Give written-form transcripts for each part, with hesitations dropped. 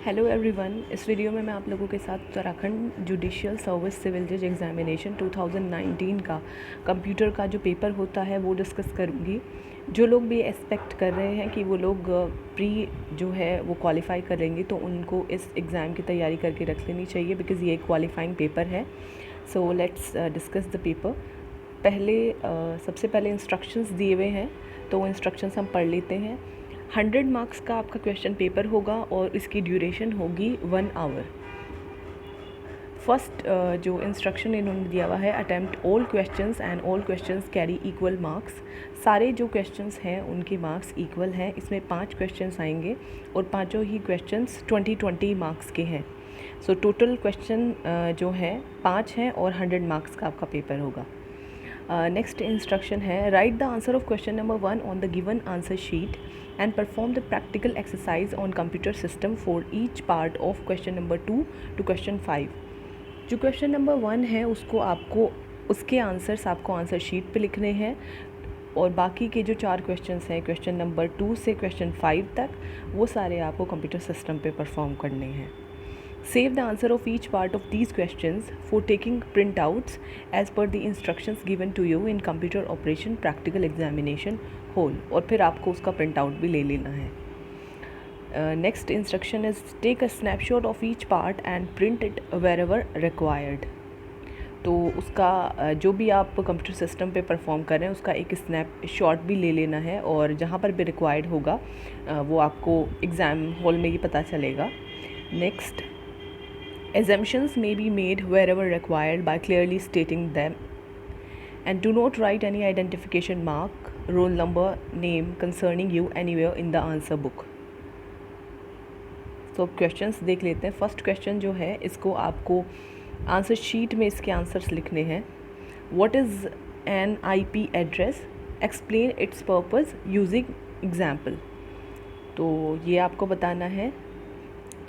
Hello everyone, इस video में मैं आप लोगों के साथ उत्तराखंड जुडिशियल सर्विस सिविल जज एग्जामिनेशन 2019 का कंप्यूटर का जो पेपर होता है वो डिस्कस करूँगी। जो लोग भी एक्सपेक्ट कर रहे हैं कि वो लोग प्री जो है वो क्वालिफाई करेंगे तो उनको इस एग्ज़ाम की तैयारी करके रख लेनी चाहिए, बिकॉज़ ये एक क्वालिफाइंग पेपर है। So let's discuss the paper. सबसे पहले इंस्ट्रक्शंस दिए हुए हैं, तो वो इंस्ट्रक्शंस हम पढ़ लेते हैं। 100 मार्क्स का आपका क्वेश्चन पेपर होगा और इसकी ड्यूरेशन होगी 1 आवर। फर्स्ट जो इंस्ट्रक्शन इन्होंने दिया हुआ है, attempt all questions and all questions carry equal marks. सारे जो क्वेश्चंस हैं उनके मार्क्स इक्वल हैं। इसमें 5 क्वेश्चंस आएंगे और पांचों ही क्वेश्चंस 20-20 मार्क्स के हैं। सो टोटल क्वेश्चन जो है 5 हैं और 100 मार्क्स का आपका पेपर होगा। नेक्स्ट इंस्ट्रक्शन है, right the answer of question number 1 on the given answer sheet and perform the practical exercise on computer system for each part of question number 2 to question 5। जो question number 1 है उसको आपको उसके answers आपको answer sheet पे लिखने हैं और बाकी के जो 4 क्वेश्चंस हैं क्वेश्चन नंबर 2 से क्वेश्चन 5 तक वो सारे आपको कंप्यूटर सिस्टम पे परफॉर्म करने हैं। Save the answer of each part of these questions for taking printouts as per the instructions given to you in computer operation practical examination hall। और फिर आपको उसका प्रिंट आउट भी ले लेना है। Next instruction is take a snapshot of each part and print it wherever required. तो उसका जो भी आप कंप्यूटर सिस्टम पे परफॉर्म कर रहे हैं उसका एक स्नैप शॉट भी ले लेना है और जहाँ पर भी रिक्वायर्ड होगा वो आपको एग्ज़ाम हॉल में ही पता चलेगा। Next, assumptions may be made wherever required by clearly stating them, and do not write any identification mark, roll number, name concerning you anywhere in the answer book। तो questions देख लेते हैं। First question जो है इसको आपको answer sheet में इसके आंसर्स लिखने हैं। What is an IP address, explain it's purpose using example. तो ये आपको बताना है।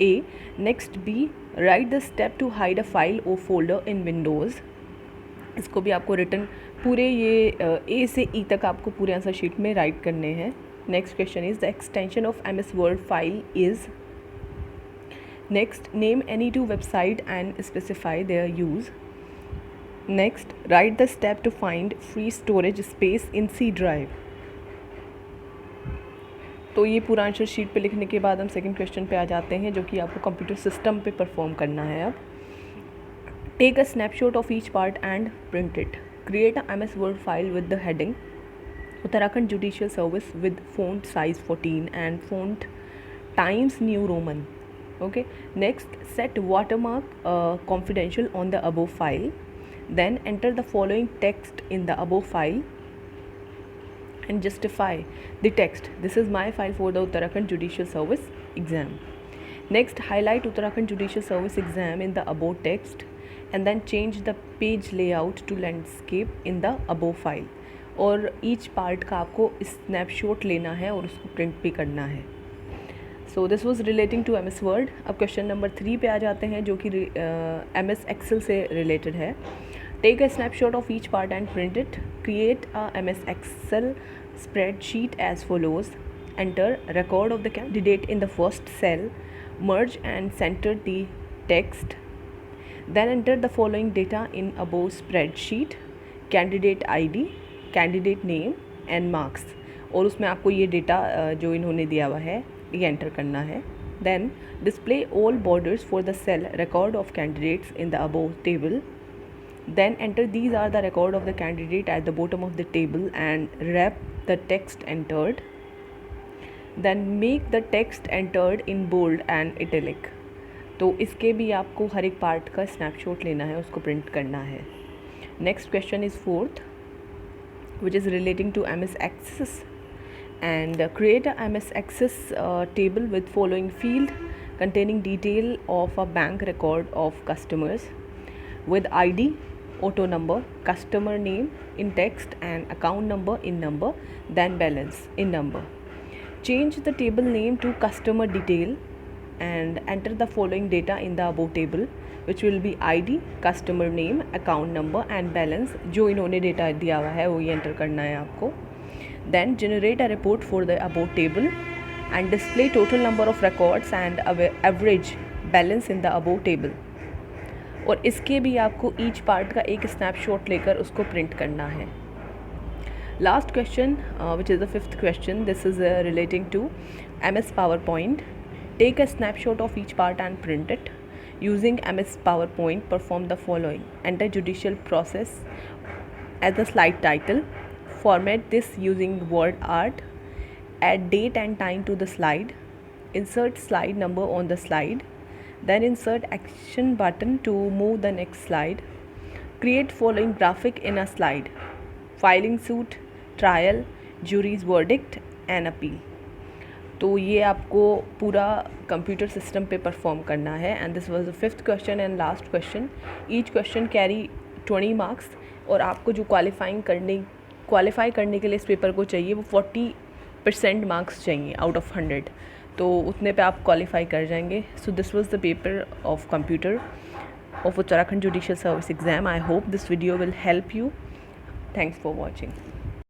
A, next B, write the step to hide a file or folder in Windows। इसको भी आपको रिटर्न पूरे ये A से E तक आपको पूरे आंसर शीट में राइट करने हैं। Next question is the extension of MS Word file इज। Next, name any 2 website and specify their use. Next, write the step to find free storage space in C drive. तो ये पूरा answer sheet पे लिखने के बाद हम second question पे आ जाते हैं, जो कि आपको कंप्यूटर सिस्टम पे परफॉर्म करना है। अब take a snapshot of each part and print it. Create a MS Word file with the heading Uttarakhand judicial service with font size 14 and font Times New Roman. Okay, next, set watermark confidential on the above file, then enter the following text in the above file and justify the text, this is my file for the Uttarakhand Judicial Service exam। Next, highlight Uttarakhand Judicial Service exam in the above text and then change the page layout to landscape in the above file। और each part का आपको snapshot लेना है और उसको print भी करना है। So this was relating to MS Word। अब क्वेश्चन नंबर 3 पे आ जाते हैं, जो कि MS Excel से रिलेटेड है। Take a snapshot of each part and print it। Create a MS Excel spreadsheet as follows। Enter record of the candidate in the first cell, merge and center the text, then enter the following data in above spreadsheet: candidate ID, candidate name and marks। और उसमें आपको ये data जो इन्होंने दिया हुआ है ये एंटर करना है। Then display all borders for the cell record of candidates in the above table। Then enter these are the record of the candidate at the bottom of the table and wrap the text entered। Then make the text entered in bold and italic। तो इसके भी आपको हर एक part का snapshot लेना है, उसको print करना है। Next question is fourth, which is relating to MS Access, and create a MS Access table with following field containing detail of a bank record of customers with ID, auto number, customer name in text and account number in number, then balance in number। Change the table name to customer detail and enter the following data in the above table, which will be ID, customer name, account number and balance। जो इन्होंने data दिया हुआ है वो ये enter करना है आपको। Then generate a report for the above table and display total number of records and average balance in the above table. और इसके भी आपको ईच पार्ट का एक स्नैपशॉट लेकर उसको प्रिंट करना है. Last question which is the fifth question. This is relating to MS PowerPoint. Take a snapshot of each part and print it. Using MS PowerPoint, perform the following. Enter judicial process as the slide title. Format this using word art. Add date and time to the slide. Insert slide number on the slide. Then insert action button to move the next slide. Create following graphic in a slide. Filing suit, trial, jury's verdict and appeal. तो ये आपको पूरा computer system पे perform करना है. And this was the fifth question and last question. Each question carry 20 marks और आपको जो क्वालिफाई करने के लिए इस पेपर को चाहिए वो 40% मार्क्स चाहिए आउट ऑफ 100. तो उतने पे आप क्वालिफाई कर जाएंगे. So this was the paper of computer of Uttarakhand judicial service exam. I hope this video will help you. Thanks for watching.